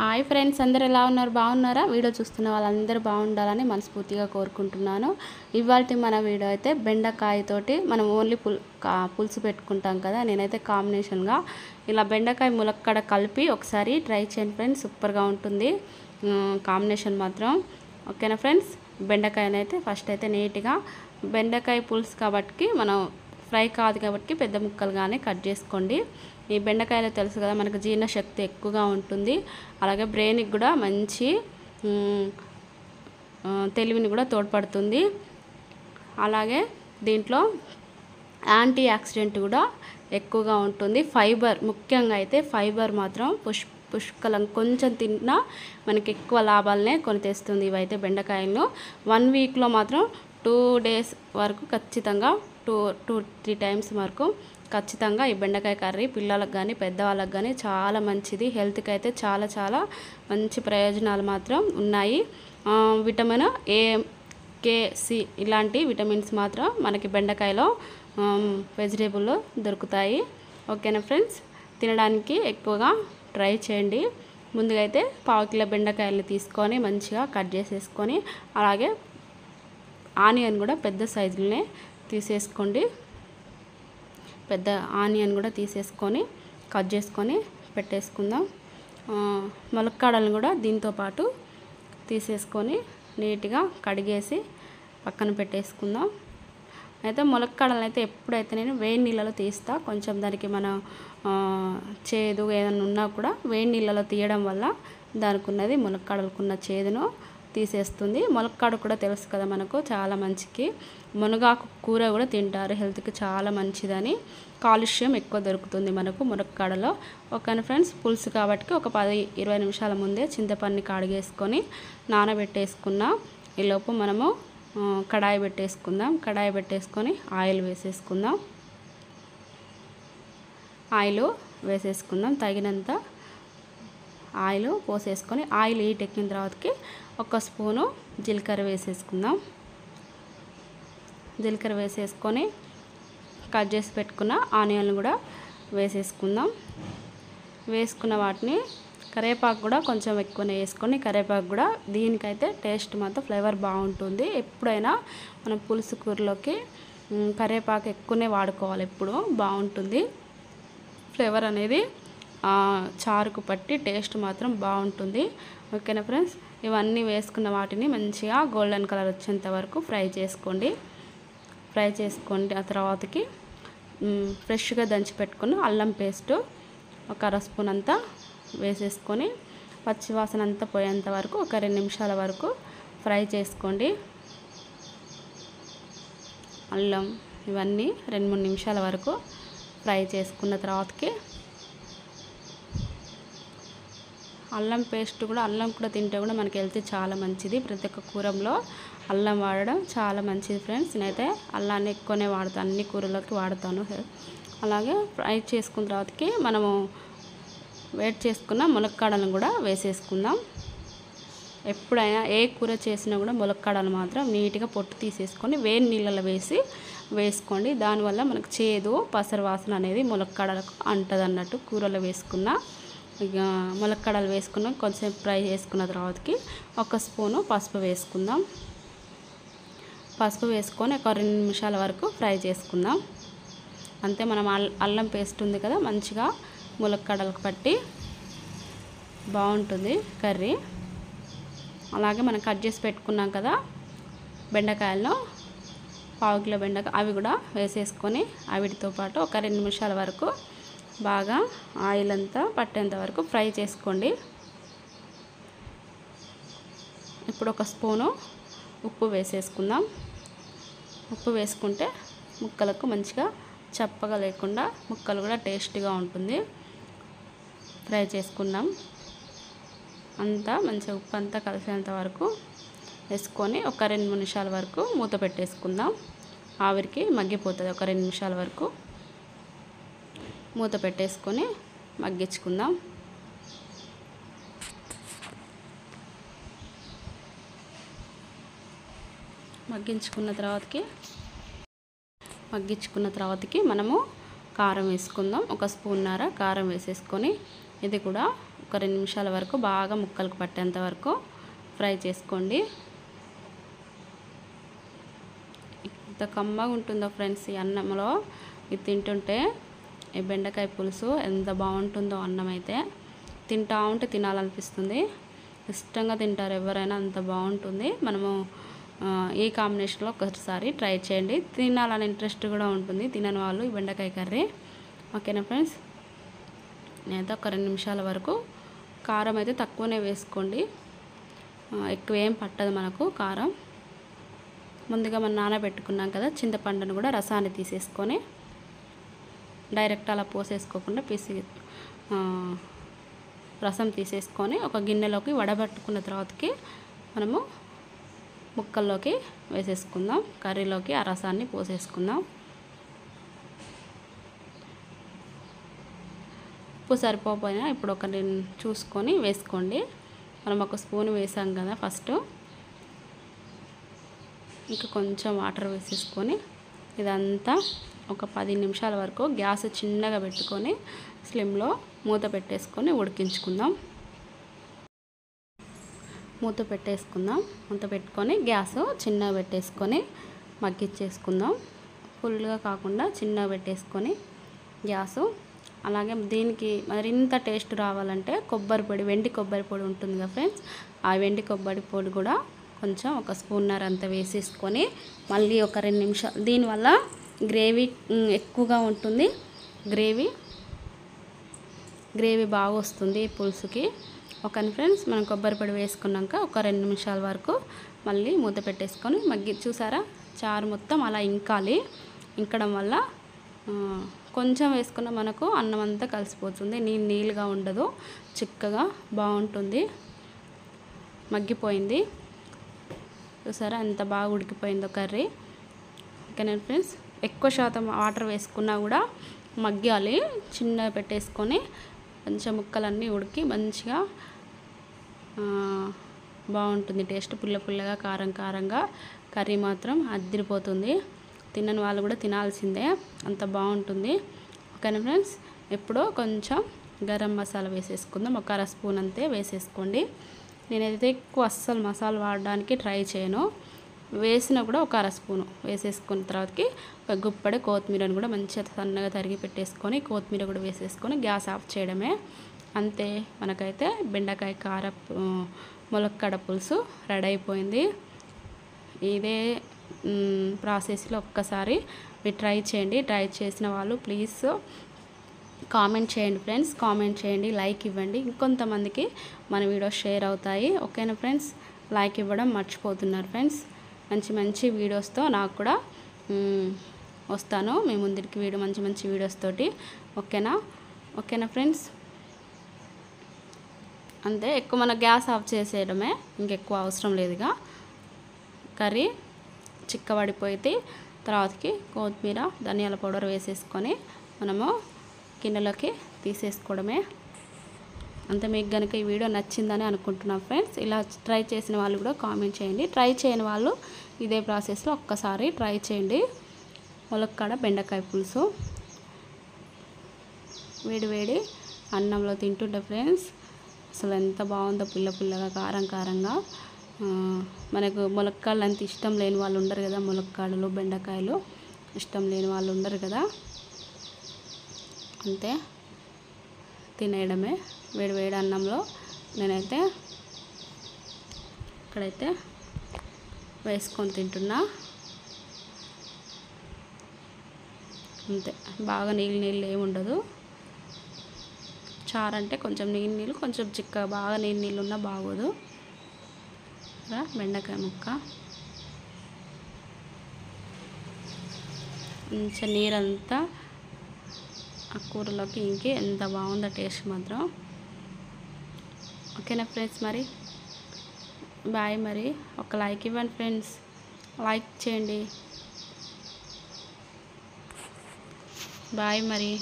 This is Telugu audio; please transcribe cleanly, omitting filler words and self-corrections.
హాయ్ ఫ్రెండ్స్, అందరూ ఎలా ఉన్నారు? బాగున్నారా? వీడియో చూస్తున్న వాళ్ళందరూ బాగుండాలని మనస్ఫూర్తిగా కోరుకుంటున్నాను. ఇవాల్టి మన వీడియో అయితే బెండకాయతోటి మనం ఓన్లీ పులుసు పెట్టుకుంటాం కదా. నేనైతే కాంబినేషన్గా ఇలా బెండకాయ ములక్కడ కలిపి ఒకసారి ట్రై చేయండి ఫ్రెండ్స్. సూపర్గా ఉంటుంది కాంబినేషన్ మాత్రం. ఓకేనా ఫ్రెండ్స్? బెండకాయనైతే ఫస్ట్ అయితే నీట్గా బెండకాయ పులుసు కాబట్టి మనం ఫ్రై కాదు కాబట్టి పెద్ద ముక్కలుగానే కట్ చేసుకోండి. ఈ బెండకాయలో తెలుసు కదా మనకు జీర్ణశక్తి ఎక్కువగా ఉంటుంది, అలాగే బ్రెయిన్కి కూడా మంచి తెలివిని కూడా తోడ్పడుతుంది. అలాగే దీంట్లో యాంటీ ఆక్సిడెంట్ కూడా ఎక్కువగా ఉంటుంది. ఫైబర్ ముఖ్యంగా అయితే ఫైబర్ మాత్రం పుష్కలం కొంచెం తిన్నా మనకి ఎక్కువ లాభాలనే కొని తెస్తుంది. ఇవైతే బెండకాయలను 1 వీక్లో మాత్రం 2 డేస్ వరకు ఖచ్చితంగా 2-3 టైమ్స్ వరకు ఖచ్చితంగా ఈ బెండకాయ కర్రీ పిల్లలకు కానీ పెద్దవాళ్ళకి కానీ చాలా మంచిది. హెల్త్కి అయితే చాలా చాలా మంచి ప్రయోజనాలు మాత్రం ఉన్నాయి. విటమిన్ ఏ, కే, సి ఇలాంటి విటమిన్స్ మాత్రం మనకి బెండకాయలో వెజిటేబుల్లో దొరుకుతాయి. ఓకేనా ఫ్రెండ్స్? తినడానికి ఎక్కువగా ట్రై చేయండి. ముందుగా అయితే 1/4 కిలో బెండకాయలు తీసుకొని మంచిగా కట్ చేసేసుకొని, అలాగే ఆనియన్ కూడా పెద్ద సైజులోనే తీసేసుకోండి. పెద్ద ఆనియన్ కూడా తీసేసుకొని కట్ చేసుకొని పెట్టేసుకుందాం. ములక్కాడలను కూడా దీంతో పాటు తీసేసుకొని నీట్గా కడిగేసి పక్కన పెట్టేసుకుందాం. అయితే ములక్కాడలను అయితే ఎప్పుడైతే నేను వేడి నీళ్ళలో తీస్తా, కొంచెం దానికి మన చేదు ఏదైనా ఉన్నా కూడా వేడి నీళ్ళలో తీయడం వల్ల దానికి ఉన్నది ములక్కాడలకున్న చేదును తీసేస్తుంది. ములక్కాడ కూడా తెలుసు కదా మనకు చాలా మంచికి. మునగాకు కూర కూడా తింటారు, హెల్త్కి చాలా మంచిదని. కాల్షియం ఎక్కువ దొరుకుతుంది మనకు మునక్కాడలో. ఓకేనా ఫ్రెండ్స్? పులుసు కాబట్టి ఒక 10-20 నిమిషాల ముందే చింతపండుని కడిగేసుకొని నానబెట్టేసుకున్న. ఈలోపు మనము కడాయి పెట్టేసుకుందాం. కడాయి పెట్టేసుకొని ఆయిల్ వేసేసుకుందాం. ఆయిల్ వేసేసుకుందాం. తగినంత ఆయిల్ పోసేసుకొని ఆయిల్ హీట్ ఎక్కిన తర్వాతకి 1 స్పూను జీలకర్ర వేసేసుకుందాం. జీలకర్ర వేసేసుకొని కట్ చేసి పెట్టుకున్న ఆనియన్లు కూడా వేసేసుకుందాం. వేసుకున్న వాటిని కరివేపాకు కూడా కొంచెం ఎక్కువనే వేసుకొని, కరివేపాకు కూడా దీనికైతే టేస్ట్ మాత్రం ఫ్లేవర్ బాగుంటుంది. ఎప్పుడైనా మనం పులుసు కూరలోకి కరివేపాకు ఎక్కువనే వాడుకోవాలి, ఎప్పుడు బాగుంటుంది ఫ్లేవర్ అనేది. చారుకు పట్టి టేస్ట్ మాత్రం బాగుంటుంది. ఓకేనా ఫ్రెండ్స్? ఇవన్నీ వేసుకున్న వాటిని మంచిగా గోల్డెన్ కలర్ వచ్చేంత వరకు ఫ్రై చేసుకోండి. ఆ తర్వాతకి ఫ్రెష్గా దంచి పెట్టుకున్న అల్లం పేస్టు 1 అర స్పూన్ అంతా వేసేసుకొని పచ్చివాసన అంతా పోయేంత వరకు ఒక 2 నిమిషాల వరకు ఫ్రై చేసుకోండి. అల్లం ఇవన్నీ 2-3 నిమిషాల వరకు ఫ్రై చేసుకున్న తర్వాతకి అల్లం పేస్ట్ కూడా, అల్లం కూడా తింటే కూడా మనకి హెల్త్ చాలా మంచిది. ప్రతి ఒక్క కూరలో అల్లం వాడడం చాలా మంచిది ఫ్రెండ్స్. నేనైతే అల్లాన్ని ఎక్కువనే వాడతాను, అన్ని కూరలోకి వాడతాను. అలాగే ఫ్రై చేసుకున్న తర్వాతకి మనము వేడి చేసుకున్న ములక్కాడలను కూడా వేసేసుకుందాం. ఎప్పుడైనా ఏ కూర చేసినా కూడా ములక్కాడలు మాత్రం నీట్గా పొట్టు తీసేసుకొని వేడి నీళ్ళలో వేసుకోండి. దానివల్ల మనకు చేదు పసరు వాసన అనేది ములక్కాడలకు అంటది అన్నట్టు. కూరలో వేసుకున్న ఇక ములక్కాడలు వేసుకున్నాం. కొంచెం ఫ్రై చేసుకున్న తర్వాతకి 1 స్పూను పసుపు వేసుకుందాం. పసుపు వేసుకొని ఒక 2 నిమిషాల వరకు ఫ్రై చేసుకుందాం. అంతే. మనం అల్లం పేస్ట్ ఉంది కదా, మంచిగా ములక్కాడలకు పట్టి బాగుంటుంది కర్రీ. అలాగే మనం కట్ చేసి పెట్టుకున్నాం కదా బెండకాయలను, 1/4 కిలో బెండకాయ, అవి కూడా వేసేసుకొని వీటితో పాటు ఒక 2 నిమిషాల వరకు బాగా ఆయిల్ అంతా పట్టేంత వరకు ఫ్రై చేసుకోండి. ఇప్పుడు 1 స్పూను ఉప్పు వేసేసుకుందాం. ఉప్పు వేసుకుంటే ముక్కలకు మంచిగా చప్పగా లేకుండా ముక్కలు కూడా టేస్టీగా ఉంటుంది. ఫ్రై చేసుకున్నాం అంతా మంచిగా ఉప్పు అంతా కలిసేంత వరకు వేసుకొని ఒక 2-3 నిమిషాల వరకు మూత పెట్టేసుకుందాం. ఆవిరికి మగ్గిపోతుంది. ఒక 2 నిమిషాల వరకు మూత పెట్టేసుకొని మగ్గించుకుందాం. మగ్గించుకున్న తర్వాతకి మనము కారం వేసుకుందాం. 1 స్పూన్నర కారం వేసేసుకొని ఇది కూడా ఒక 2 నిమిషాల వరకు బాగా ముక్కలకు పట్టేంత వరకు ఫ్రై చేసుకోండి. ఎంత కమ్మగా ఉంటుందో ఫ్రెండ్స్ ఈ అన్నంలో. ఇది తింటుంటే ఈ బెండకాయ పులుసు ఎంత బాగుంటుందో అన్నం అయితే తింటా ఉంటే తినాలనిపిస్తుంది. ఇష్టంగా తింటారు ఎవరైనా, అంత బాగుంటుంది. మనము ఈ కాంబినేషన్లో ఒకసారి ట్రై చేయండి. తినాలని ఇంట్రెస్ట్ కూడా ఉంటుంది తినని వాళ్ళు ఈ బెండకాయ కర్రీ. ఓకేనా ఫ్రెండ్స్, నేనైతే ఒక 2 నిమిషాల వరకు కారం అయితే తక్కువనే వేసుకోండి, ఎక్కువ ఏం పట్టదు మనకు కారం. ముందుగా మనం నానబెట్టుకున్నాం కదా చింతపండును కూడా రసాన్ని తీసేసుకొని డైరెక్ట్ అలా పోసేసుకోకుండా రసం తీసేసుకొని ఒక గిన్నెలోకి వడబట్టుకున్న తర్వాతకి మనము ముక్కల్లోకి వేసేసుకుందాం. కర్రీలోకి ఆ రసాన్ని పోసేసుకుందాం. ఉప్పు సరిపోకపోయినా ఇప్పుడు ఒక చూసుకొని వేసుకోండి. మనం ఒక స్పూన్ వేసాం కదా ఫస్ట్, ఇంకా కొంచెం వాటర్ వేసేసుకొని ఇదంతా ఒక 10 నిమిషాల వరకు గ్యాస్ చిన్నగా పెట్టుకొని స్లిమ్లో మూత పెట్టేసుకొని ఉడికించుకుందాం. మూత పెట్టుకొని గ్యాస్ చిన్నగా పెట్టేసుకొని మగ్గిచ్చేసుకుందాం. ఫుల్గా కాకుండా చిన్నగా పెట్టేసుకొని గ్యాసు. అలాగే దీనికి మరింత టేస్ట్ రావాలంటే కొబ్బరి పొడి, వెండి కొబ్బరి పొడి ఉంటుంది కదా ఫ్రెండ్స్, ఆ వెండి కొబ్బరి పొడి కూడా కొంచెం ఒక స్పూన్నర అంత వేసేసుకొని మళ్ళీ ఒక 2 నిమిషాలు, దీనివల్ల గ్రేవీ ఎక్కువగా ఉంటుంది. గ్రేవీ బాగా వస్తుంది పులుసుకి. ఓకే ఫ్రెండ్స్, మనం కొబ్బరి పొడి వేసుకున్నాక ఒక 2 నిమిషాల వరకు మళ్ళీ మూత పెట్టేసుకొని చూసారా చారు మొత్తం అలా ఇంకడం వల్ల కొంచెం వేసుకున్న మనకు అన్నం అంతా కలిసిపోతుంది. నీళ్ళుగా ఉండదు, చిక్కగా బాగుంటుంది. మగ్గిపోయింది చూసారా ఎంత బాగా ఉడికిపోయిందో కర్రీ. ఓకేనా ఫ్రెండ్స్, ఎక్కువ శాతం వాటర్ వేసుకున్నా కూడా మగ్గాలి. చిన్నగా పెట్టేసుకొని మంచిగా ముక్కలన్నీ ఉడికి మంచిగా బాగుంటుంది టేస్ట్. పుల్లగా కారంగా కర్రీ మాత్రం అదిరిపోతుంది. తినని వాళ్ళు కూడా తినాల్సిందే, అంత బాగుంటుంది. ఓకేనా ఫ్రెండ్స్, ఇప్పుడు కొంచెం గరం మసాలా వేసేసుకుందాం. ఒక 1/2 స్పూన్ అంతే వేసేసుకోండి. నేనైతే ఎక్కువ అస్సలు మసాలా వాడడానికి ట్రై చేయను. వేసినా కూడా ఒక 1/2 స్పూను వేసేసుకున్న తర్వాతకి ఒక గుప్పడి కొత్తిమీరని కూడా మంచిగా సన్నగా తరిగి పెట్టేసుకొని కొత్తిమీర కూడా వేసేసుకొని గ్యాస్ ఆఫ్ చేయడమే. అంతే, మనకైతే బెండకాయ ములక్కాడ పులుసు రెడీ అయిపోయింది. ఇదే ప్రాసెస్లో ఒక్కసారి మీరు ట్రై చేయండి. ట్రై చేసిన వాళ్ళు ప్లీజ్ కామెంట్ చేయండి ఫ్రెండ్స్, కామెంట్ చేయండి, లైక్ ఇవ్వండి. ఇంకొంతమందికి మన వీడియోస్ షేర్ అవుతాయి. ఓకేనా ఫ్రెండ్స్, లైక్ ఇవ్వడం మర్చిపోతున్నారు ఫ్రెండ్స్. మంచి వీడియోస్తో నాకు కూడా వస్తాను మీ ముందుకి మంచి వీడియోస్ తోటి. ఓకేనా ఫ్రెండ్స్, అంతే. ఎక్కువ మన గ్యాస్ ఆఫ్ చేసేయడమే, ఇంకెక్కువ అవసరం లేదుగా. కర్రీ చిక్కబడిపోయి తర్వాతకి కొత్తిమీర ధనియాల పౌడర్ వేసేసుకొని మనము గిన్నెలోకి తీసేసుకోవడమే. అంతే. మీకు కనుక ఈ వీడియో నచ్చిందని అనుకుంటున్నాను ఫ్రెండ్స్. ఇలా ట్రై చేసిన వాళ్ళు కూడా కామెంట్ చేయండి. ట్రై చేయని వాళ్ళు ఇదే ప్రాసెస్లో ఒక్కసారి ట్రై చేయండి. ములక్కాడ బెండకాయ పులుసు వేడి అన్నంలో తింటుంటే ఫ్రెండ్స్ అసలు ఎంత బాగుందో, పుల్లగా కారంగా. మనకు ములక్కాడలు అంత ఇష్టం లేని వాళ్ళు ఉండరు కదా, ములక్కాడలు బెండకాయలు ఇష్టం లేని వాళ్ళు ఉండరు కదా. అంతే, తినేయడమే వేడి అన్నంలో. నేనైతే ఇక్కడైతే వేసుకొని తింటున్నా. అంతే, బాగా నీళ్ళు ఏమి ఉండదు. చారు అంటే కొంచెం నీళ్ళు కొంచెం చిక్కగా, బాగా నీళ్ళు ఉన్నా బాగోదు. బెండకాయ ముక్క మంచిగా నీరంతా ఆ కూరలోకి ఇంకే ఎంత బాగుందో టేస్ట్ మాత్రం. ఓకేనా ఫ్రెండ్స్, మరి బాయ్. మరి ఒక లైక్ ఇవ్వండి ఫ్రెండ్స్, లైక్ చేయండి. బాయ్ మరి.